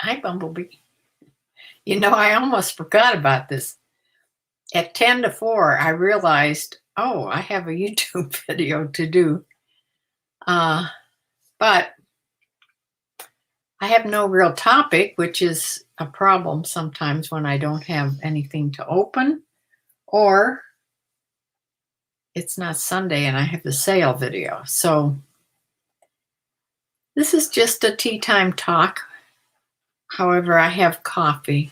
Hi, Bumblebee. You know, I almost forgot about this. At 10 to 4, I realized, oh, I have a YouTube video to do. But I have no real topic, which is a problem sometimes when I don't have anything to open, or it's not Sunday and I have the sale video. So this is just a tea time talk. However, I have coffee.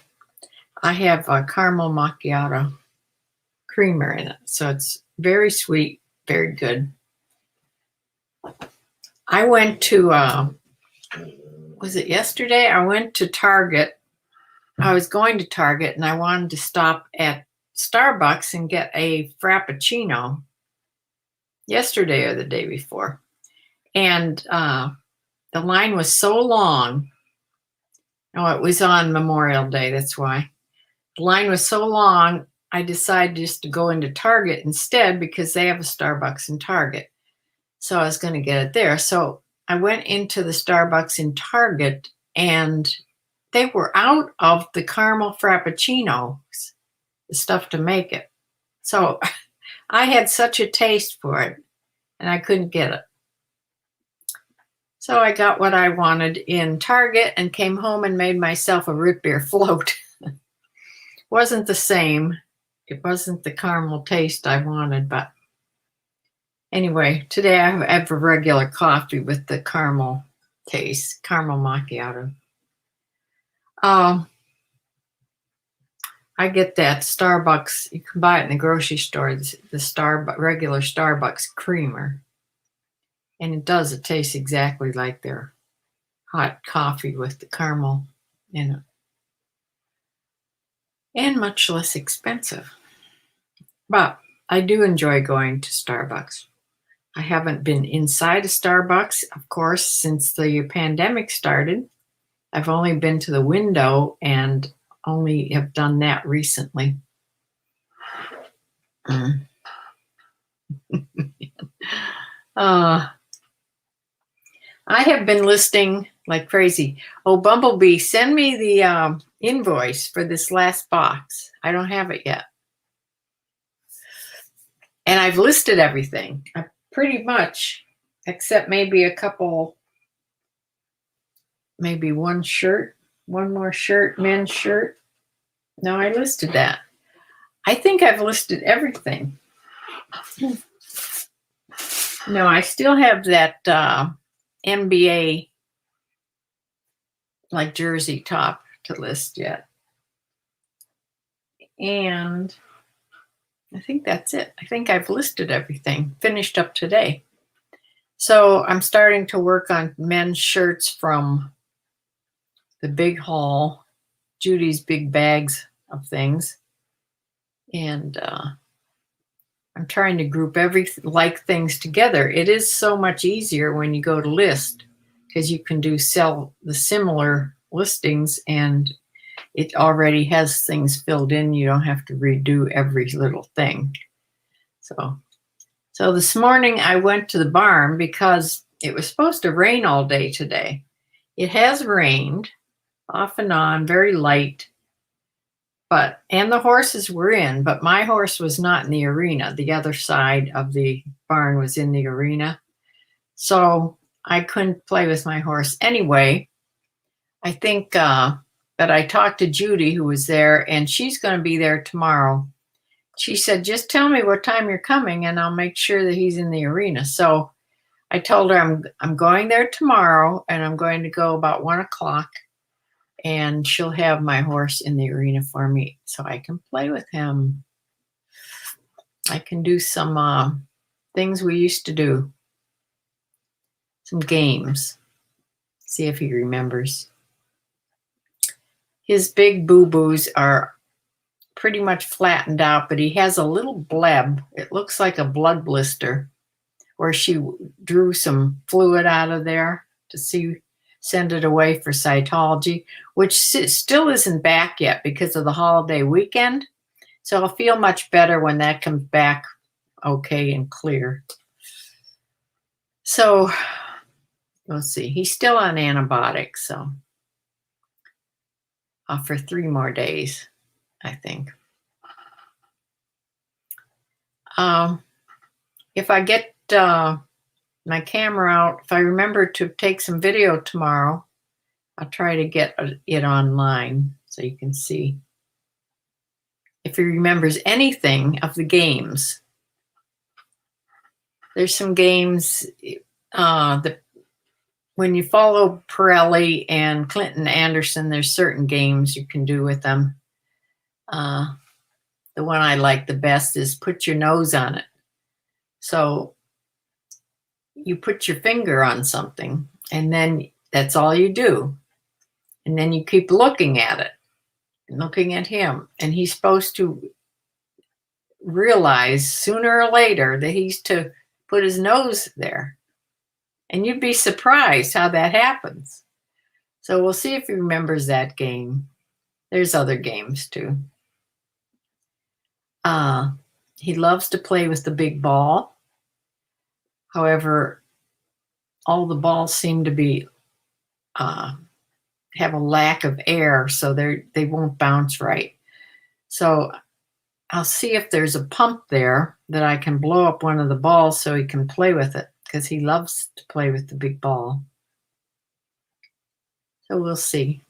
I have a caramel macchiato creamer in it. So it's very sweet, very good. I went to, was it yesterday? I went to Target. I was going to Target and I wanted to stop at Starbucks and get a Frappuccino yesterday or the day before. And the line was so long. Oh, it was on Memorial Day, that's why. The line was so long, I decided just to go into Target instead because they have a Starbucks in Target. So I was going to get it there. So I went into the Starbucks in Target and they were out of the caramel Frappuccinos, the stuff to make it. So I had such a taste for it and I couldn't get it. So I got what I wanted in Target and came home and made myself a root beer float. Wasn't the same. It wasn't the caramel taste I wanted, but anyway, today I have a regular coffee with the caramel taste, caramel macchiato. I get that Starbucks, you can buy it in the grocery store, the regular Starbucks creamer. And it tastes exactly like their hot coffee with the caramel in it. And much less expensive. But I do enjoy going to Starbucks. I haven't been inside a Starbucks, of course, since the pandemic started. I've only been to the window and only have done that recently. I have been listing like crazy. Oh, Bumblebee, send me the invoice for this last box. I don't have it yet. And I've listed everything. Pretty much, except maybe a couple, maybe one more shirt, men's shirt. No, I listed that. I think I've listed everything. No, I still have that NBA like jersey top to list yet. And I think that's it. I think I've listed everything, finished up today. So I'm starting to work on men's shirts from the big haul, Judy's big bags of things. And I'm trying to group things together. It is so much easier when you go to list because you can sell the similar listings and it already has things filled in. You don't have to redo every little thing. So this morning I went to the barn because it was supposed to rain all day today. It has rained off and on, very light. And the horses were in, but my horse was not in the arena. The other side of the barn was in the arena. So I couldn't play with my horse. Anyway, I think that I talked to Judy, who was there, and she's going to be there tomorrow. She said, just tell me what time you're coming and I'll make sure that he's in the arena. So I told her I'm going there tomorrow and I'm going to go about 1 o'clock. And she'll have my horse in the arena for me so I can play with him. I can do some things we used to do. Some games. See if he remembers. His big boo-boos are pretty much flattened out, but he has a little bleb. It looks like a blood blister where she drew some fluid out of there to send it away for cytology, which still isn't back yet because of the holiday weekend. So I'll feel much better when that comes back okay and clear. So let's see, he's still on antibiotics. So for 3 more days, I think. If I get my camera out, if I remember to take some video tomorrow, I'll try to get it online so you can see if he remembers anything of the games. There's some games that when you follow Pirelli and Clinton Anderson, there's certain games you can do with them. The one I like the best is put your nose on it. So you put your finger on something, and then that's all you do. And then you keep looking at it, looking at him. And he's supposed to realize sooner or later that he's to put his nose there. And you'd be surprised how that happens. So we'll see if he remembers that game. There's other games too. He loves to play with the big ball. However, all the balls seem to be have a lack of air, so they won't bounce right. So I'll see if there's a pump there that I can blow up one of the balls so he can play with it, because he loves to play with the big ball. So we'll see.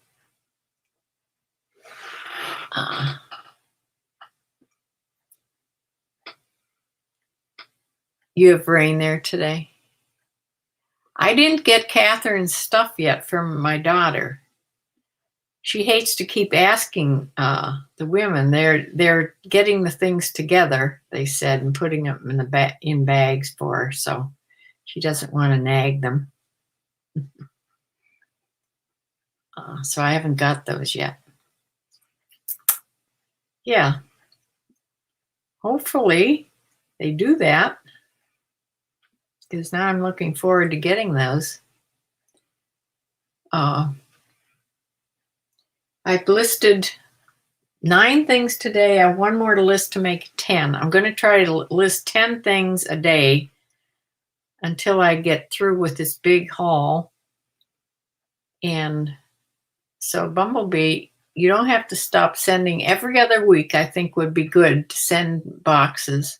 You have rain there today? I didn't get Catherine's stuff yet from my daughter. She hates to keep asking the women. They're getting the things together, they said, and putting them in bags for her. So she doesn't want to nag them. So I haven't got those yet. Yeah. Hopefully they do that, because now I'm looking forward to getting those. I've listed 9 things today. I have one more to list to make 10. I'm going to try to list 10 things a day until I get through with this big haul. And so Bumblebee, you don't have to stop sending. Every other week, I think, would be good to send boxes.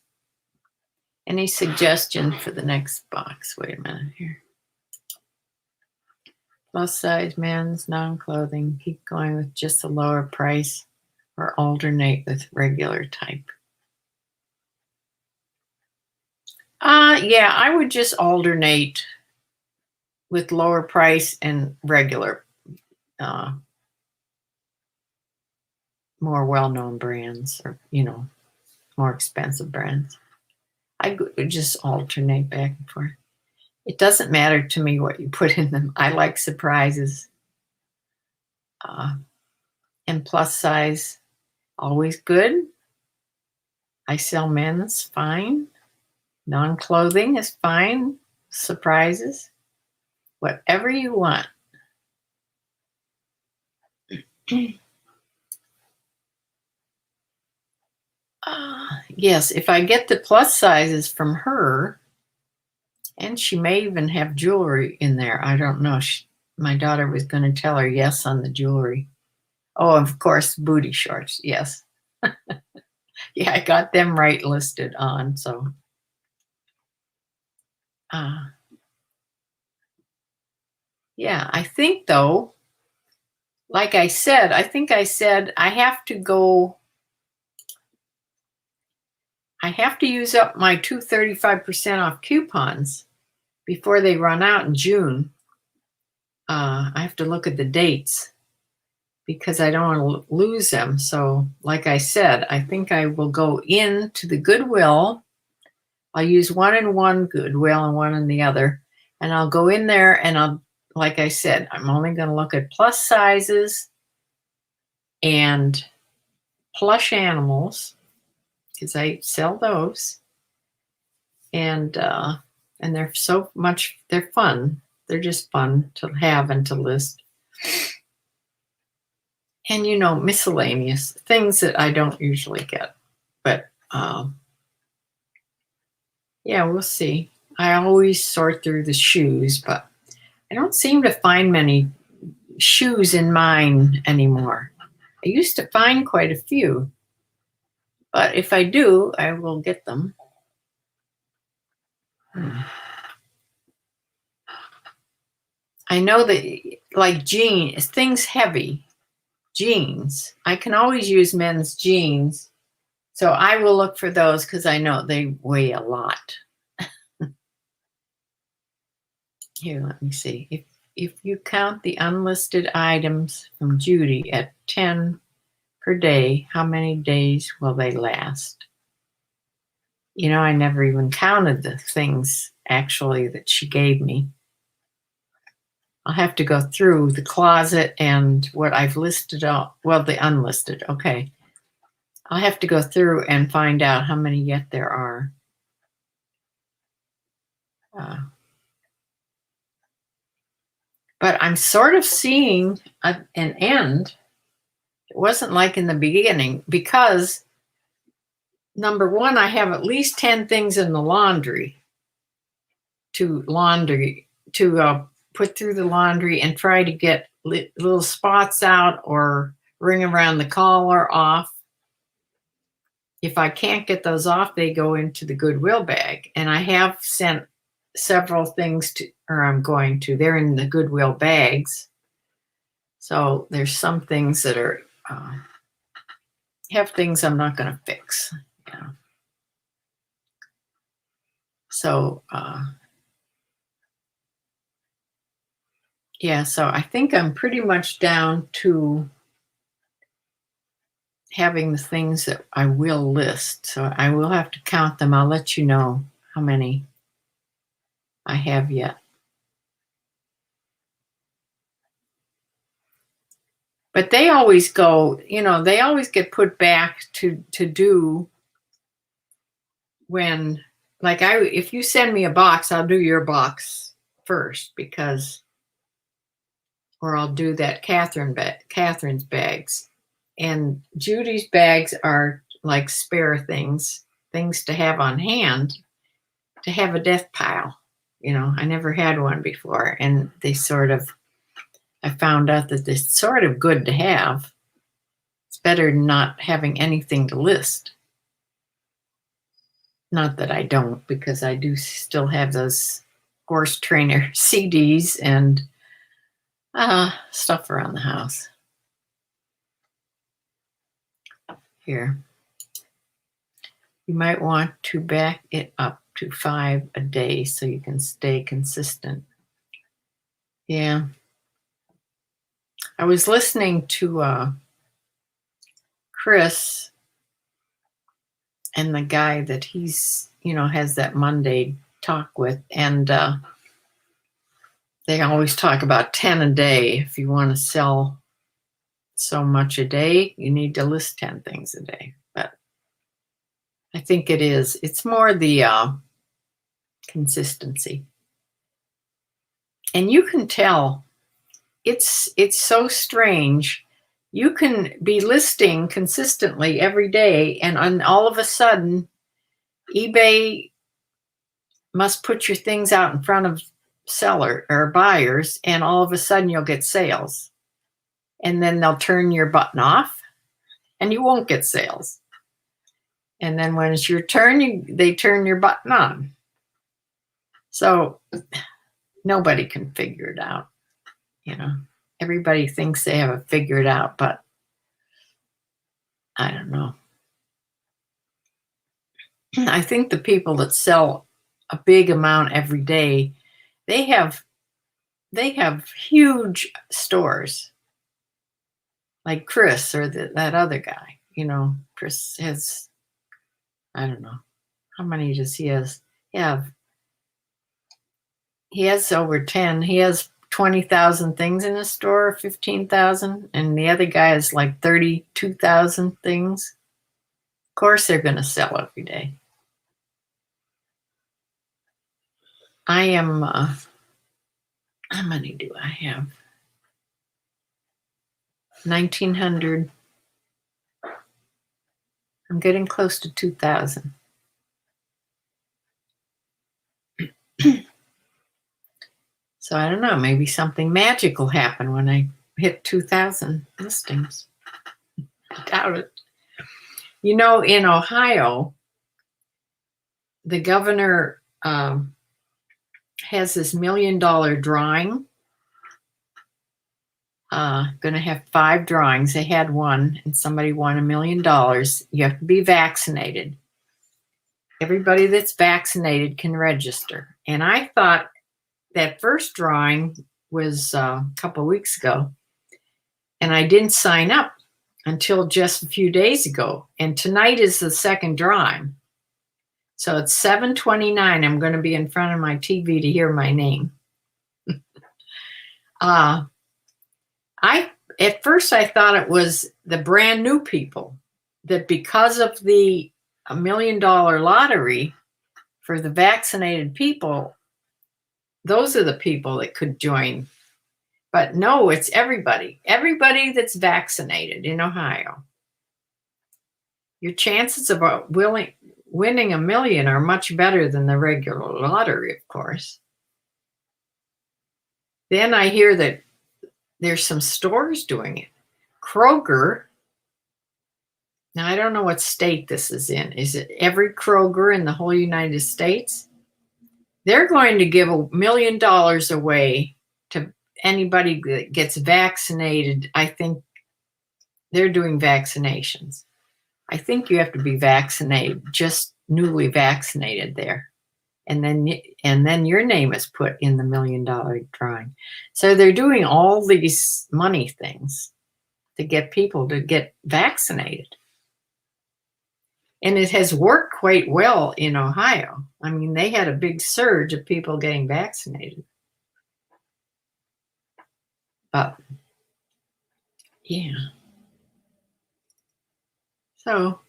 Any suggestion for the next box? Wait a minute here. Plus size men's non-clothing. Keep going with just a lower price or alternate with regular type. Yeah, I would just alternate with lower price and regular, more well-known brands, or, more expensive brands. I would just alternate back and forth. It doesn't matter to me what you put in them. I like surprises. And plus size, always good. I sell men's, fine. Non-clothing is fine. Surprises, whatever you want. Yes, if I get the plus sizes from her, and she may even have jewelry in there. I don't know. My daughter was going to tell her yes on the jewelry. Oh, of course, booty shorts. Yes. Yeah, I got them right listed on. So, yeah, I think, though, like I said, I have to go. I have to use up my 235% off coupons before they run out in June. I have to look at the dates because I don't want to lose them. So, like I said, I think I will go into the Goodwill. I'll use one in one Goodwill and one in the other. And I'll go in there and like I said, I'm only going to look at plus sizes and plush animals, because I sell those. And they're they're fun. They're just fun to have and to list. And, miscellaneous things that I don't usually get. But, yeah, we'll see. I always sort through the shoes, but I don't seem to find many shoes in mine anymore. I used to find quite a few, but if I do, I will get them. I know that, like jeans, things heavy, jeans. I can always use men's jeans. So I will look for those because I know they weigh a lot. Here, let me see. If you count the unlisted items from Judy at 10 per day, how many days will they last? You know, I never even counted the things actually that she gave me. I'll have to go through the closet and what I've listed out. Well, the unlisted. Okay. I'll have to go through and find out how many yet there are. But I'm sort of seeing an end. It wasn't like in the beginning because, number one, I have at least 10 things in the laundry to put through the laundry and try to get little spots out or ring around the collar off. If I can't get those off, they go into the Goodwill bag. And I have sent several things they're in the Goodwill bags. So there's some things that are, have things I'm not going to fix. Yeah. So, yeah, so I think I'm pretty much down to having the things that I will list. So I will have to count them. I'll let you know how many I have yet. But they always go, they always get put back to do when, like, if you send me a box, I'll do your box first or I'll do that Catherine's bags. And Judy's bags are like spare things to have on hand, to have a death pile. I never had one before, and I found out that they're sort of good to have. It's better than not having anything to list. Not that I don't, because I do still have those horse trainer CDs and stuff around the house. Here. You might want to back it up to 5 a day so you can stay consistent. Yeah. I was listening to Chris and the guy that he's, has that Monday talk with. And they always talk about 10 a day. If you want to sell so much a day, you need to list 10 things a day. But I think it's more the consistency. And you can tell it's so strange. You can be listing consistently every day, and all of a sudden, eBay must put your things out in front of seller or buyers, and all of a sudden you'll get sales. And then they'll turn your button off, and you won't get sales. And then when it's your turn, they turn your button on. So nobody can figure it out. Everybody thinks they have it figured out, but I don't know. I think the people that sell a big amount every day, they have huge stores, like Chris or that other guy. Chris has, I don't know, how many does he have? He has over 10. He has 20,000 things in his store, 15,000, and the other guy has like 32,000 things. Of course, they're going to sell every day. I am, how many do I have? 1,900. I'm getting close to 2,000. So I don't know, maybe something magical will happen when I hit 2,000 listings. I doubt it. You know, in Ohio, the governor has this $1 million drawing. Going to have 5 drawings. They had one, and somebody won $1 million. You have to be vaccinated. Everybody that's vaccinated can register. And I thought that first drawing was a couple weeks ago, and I didn't sign up until just a few days ago. And tonight is the second drawing. So it's 7:29. I'm going to be in front of my TV to hear my name. At first I thought it was the brand new people, that because of the $1 million lottery for the vaccinated people, those are the people that could join. But no, it's everybody that's vaccinated in Ohio. Your chances of winning $1 million are much better than the regular lottery, of course. Then I hear that there's some stores doing it. Kroger, now I don't know what state this is in. Is it every Kroger in the whole United States? They're going to give $1 million away to anybody that gets vaccinated. I think they're doing vaccinations. I think you have to be vaccinated, just newly vaccinated there. And then your name is put in the $1 million drawing. So they're doing all these money things to get people to get vaccinated. And it has worked quite well in Ohio. I mean, they had a big surge of people getting vaccinated. But yeah. So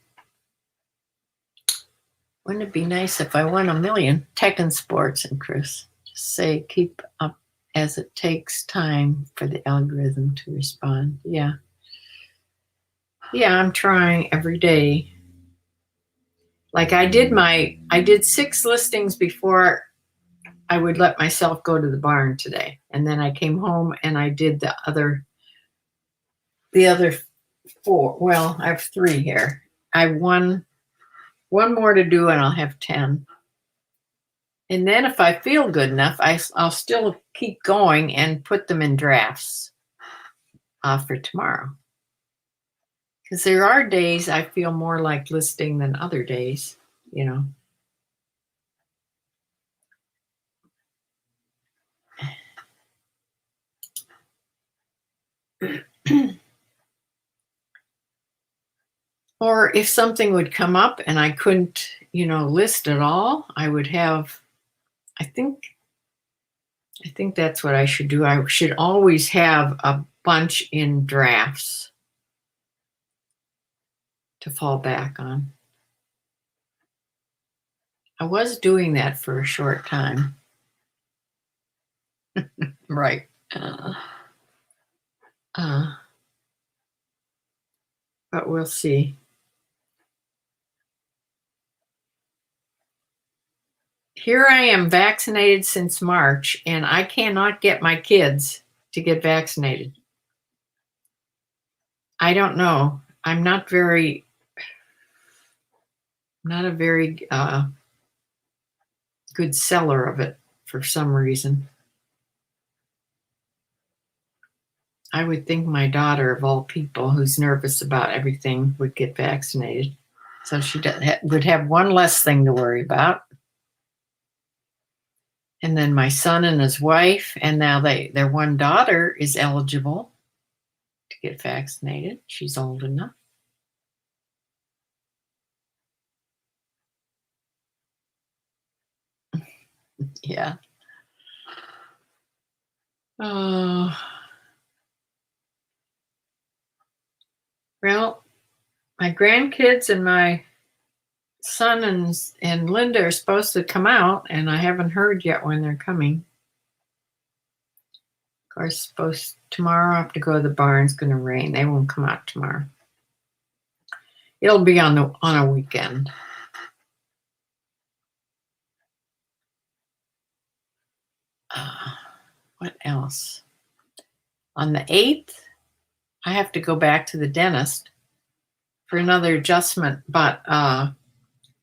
wouldn't it be nice if I won $1 million? Tech and sports, and Chris. Just say keep up as it takes time for the algorithm to respond. Yeah. Yeah, I'm trying every day. Like I did 6 listings before I would let myself go to the barn today. And then I came home and I did the other 4. Well, I have 3 here. I have one more to do and I'll have 10. And then if I feel good enough, I'll still keep going and put them in drafts for tomorrow. Because there are days I feel more like listing than other days, you know. Or if something would come up and I couldn't, list at all, I would have, I think that's what I should do. I should always have a bunch in drafts to fall back on. I was doing that for a short time. Right. But we'll see. Here I am, vaccinated since March, and I cannot get my kids to get vaccinated. I don't know. I'm not a very good seller of it for some reason. I would think my daughter, of all people, who's nervous about everything, would get vaccinated. So she would have one less thing to worry about. And then my son and his wife, and now their one daughter is eligible to get vaccinated. She's old enough. Yeah. Oh. Well, my grandkids and my son and Linda are supposed to come out, and I haven't heard yet when they're coming. Of course, tomorrow I have to go to the barn. It's going to rain. They won't come out tomorrow. It'll be on a weekend. What else? On the 8th, I have to go back to the dentist. for another adjustment, but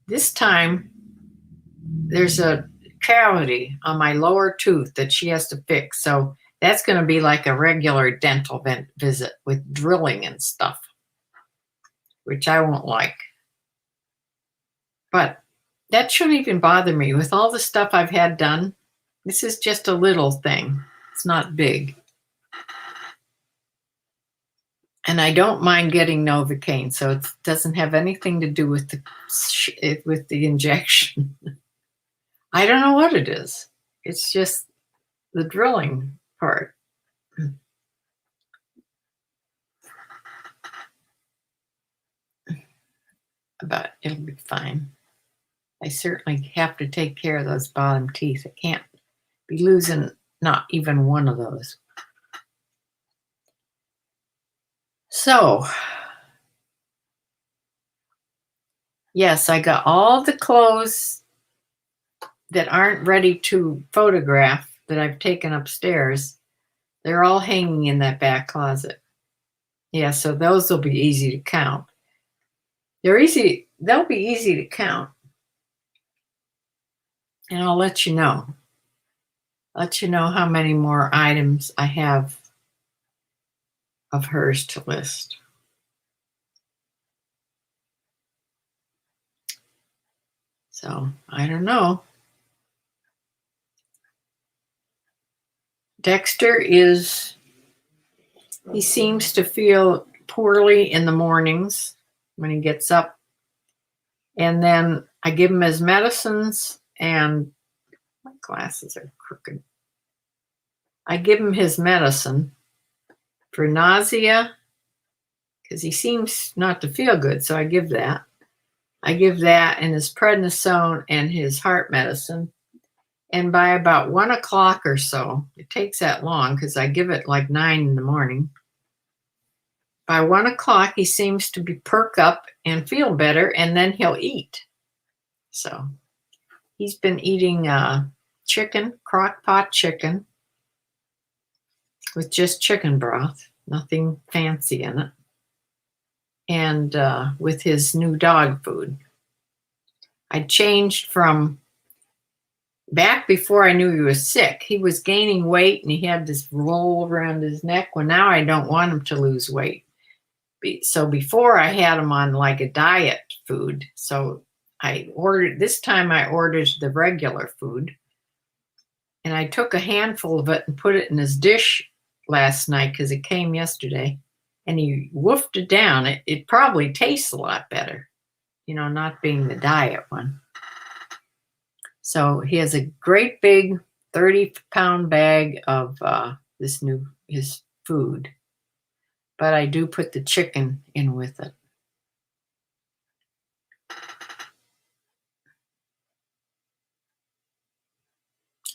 this time there's a cavity on my lower tooth that she has to fix. So that's going to be like a regular dental visit with drilling and stuff, which I won't like. But that shouldn't even bother me. With all the stuff I've had done, this is just a little thing. It's not big. And I don't mind getting Novocaine, so it doesn't have anything to do with the injection. I don't know what it is. It's just the drilling part. But it'll be fine. I certainly have to take care of those bottom teeth. I can't be losing not even one of those. So, yes, I got all the clothes that aren't ready to photograph that I've taken upstairs. They're all hanging in that back closet. Yeah, so those will be easy to count. They'll be easy to count. And I'll let you know. Let you know how many more items I have of hers to list. So, I don't know. Dexter he seems to feel poorly in the mornings when he gets up. And then I give him his medicines, and my glasses are crooked. I give him his medicine for nausea because he seems not to feel good, so I give that. I give that and his prednisone and his heart medicine. And by about 1 o'clock or so, it takes that long because I give it like 9 in the morning. By 1 o'clock, he seems to be perk up and feel better, and then he'll eat. So he's been eating chicken, crock pot chicken with just chicken broth, nothing fancy in it, and with his new dog food. I changed from back before I knew he was sick. He was gaining weight and he had this roll around his neck. Well, now I don't want him to lose weight. So before I had him on like a diet food. So this time I ordered the regular food. And I took a handful of it and put it in his dish last night because it came yesterday. And he woofed it down. It probably tastes a lot better, not being the diet one. So he has a great big 30-pound bag of his food. But I do put the chicken in with it.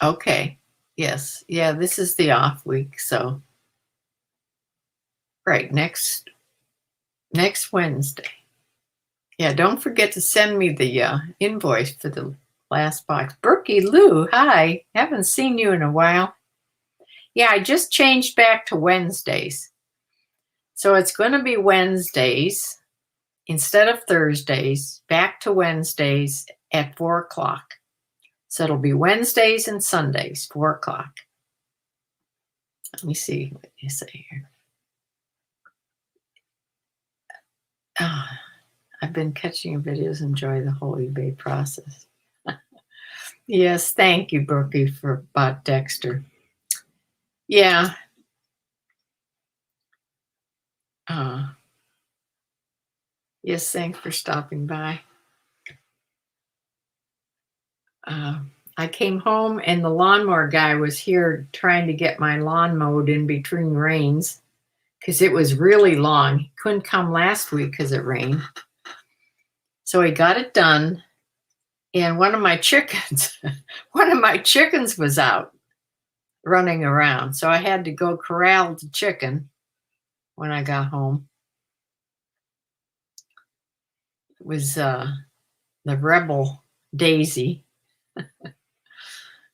Okay. Yes. Yeah, this is the off week. So, right, next Wednesday. Yeah, don't forget to send me the invoice for the last box. Brookie Lou, hi. Haven't seen you in a while. Yeah, I just changed back to Wednesdays. So it's going to be Wednesdays instead of Thursdays, back to Wednesdays at 4 o'clock. So it'll be Wednesdays and Sundays, 4 o'clock. Let me see what you say here. I've been catching videos. Enjoy the whole eBay process. Yes, thank you, Brookie, for about Dexter. Yeah. Yes, thanks for stopping by. I came home and the lawnmower guy was here trying to get my lawn mowed in between rains because it was really long. He couldn't come last week because it rained. So he got it done. And one of my chickens was out running around. So I had to go corral the chicken when I got home. It was the rebel Daisy.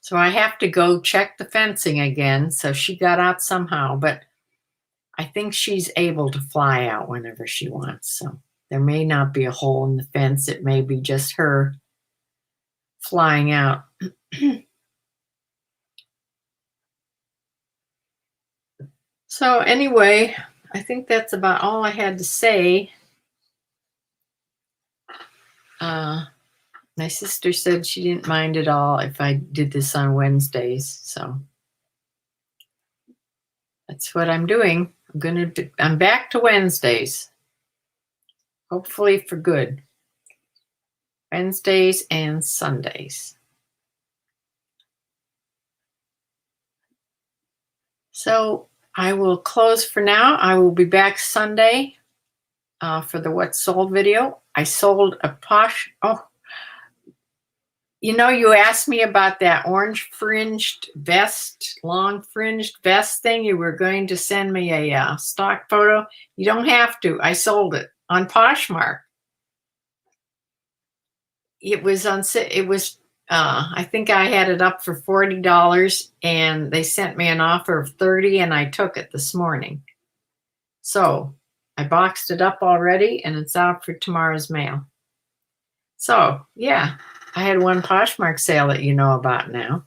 So I have to go check the fencing again. So she got out somehow, but I think she's able to fly out whenever she wants. So There may not be a hole in the fence. It may be just her flying out. So anyway, I think that's about all I had to say. My sister said she didn't mind at all if I did this on Wednesdays. So that's what I'm doing. I'm back to Wednesdays. Hopefully for good. Wednesdays and Sundays. So I will close for now. I will be back Sunday for the What Sold video. I sold a posh. Oh, you know, you asked me about that orange fringed vest, long fringed vest thing. You were going to send me a stock photo. You don't have to. I sold it on Poshmark. It was on. It was. I think I had it up for $40, and they sent me an offer of $30, and I took it this morning. So I boxed it up already, and it's out for tomorrow's mail. So yeah, I had one Poshmark sale that you know about now.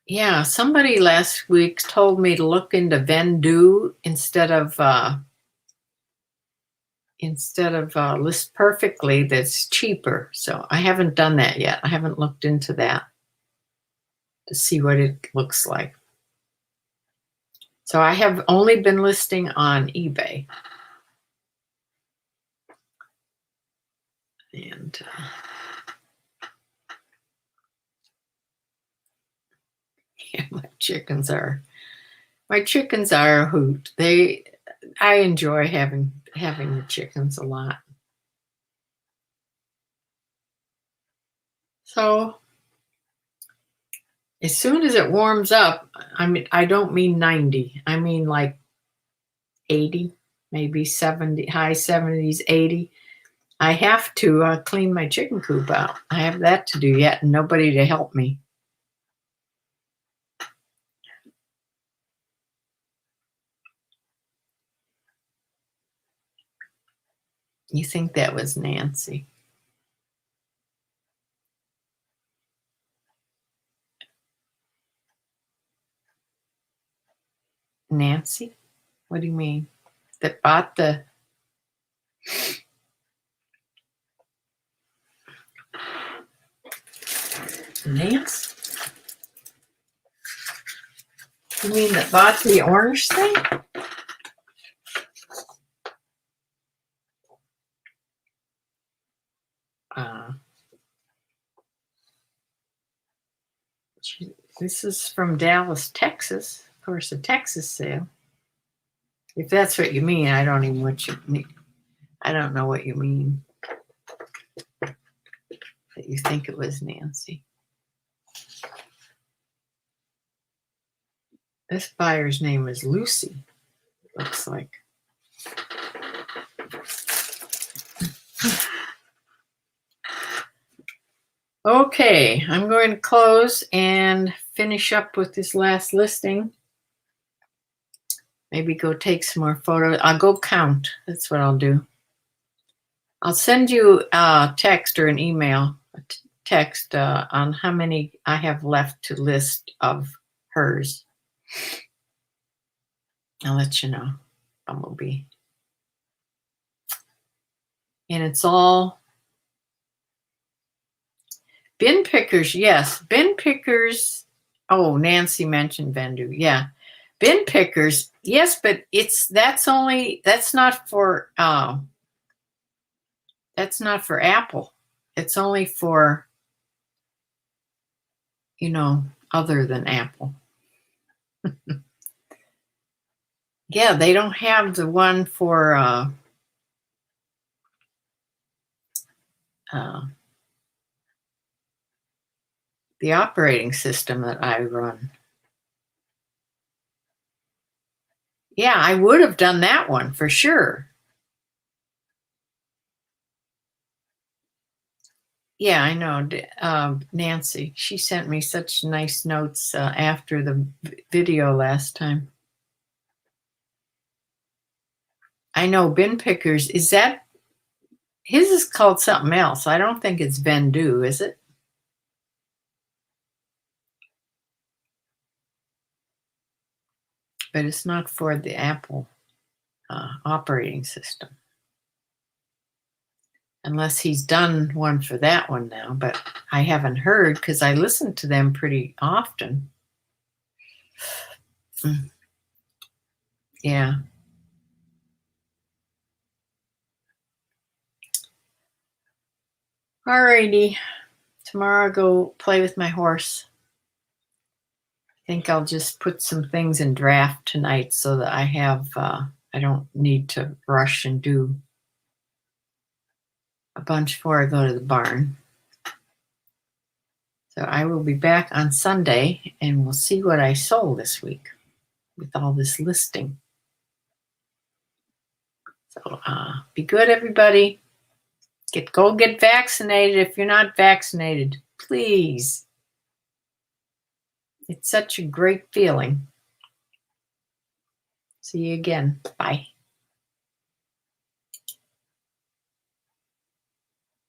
Yeah, somebody last week told me to look into Vendoo instead of List Perfectly. That's cheaper. So I haven't done that yet. I haven't looked into that to see what it looks like. So I have only been listing on eBay. And yeah, my chickens are a hoot. I enjoy having the chickens a lot. So as soon as it warms up, I don't mean 90. I mean like 80, maybe 70, high 70s, 80. I have to clean my chicken coop out. I have that to do yet, and nobody to help me. You think that was Nancy? Nancy? What do you mean? That bought the... Nancy? You mean that bought the orange thing? This is from Dallas, Texas. Of course, a Texas sale. If that's what you mean, I don't even what you mean. I don't know what you mean. That you think it was Nancy. This buyer's name is Lucy, looks like. Okay, I'm going to close and finish up with this last listing. Maybe go take some more photos. I'll go count. That's what I'll do. I'll send you a text or an email, text on how many I have left to list of hers. I'll let you know. Bumblebee. And it's all bin pickers. Yes, bin pickers. Oh, Nancy mentioned Vendoo. Yeah, bin pickers. Yes, but that's not for Apple. It's only for, other than Apple. Yeah, they don't have the one for the operating system that I run. Yeah, I would have done that one for sure. Yeah, I know. Nancy, she sent me such nice notes after the video last time. I know bin pickers, is that, his is called something else. I don't think it's Vendu, is it? But it's not for the Apple operating system. Unless he's done one for that one now, but I haven't heard because I listen to them pretty often. Yeah. Alrighty. Tomorrow I'll go play with my horse. I think I'll just put some things in draft tonight so that I have, I don't need to rush and do a bunch before I go to the barn. So I will be back on Sunday and we'll see what I sold this week with all this listing. So be good, everybody. Go get vaccinated if you're not vaccinated, please. It's such a great feeling. See you again. Bye.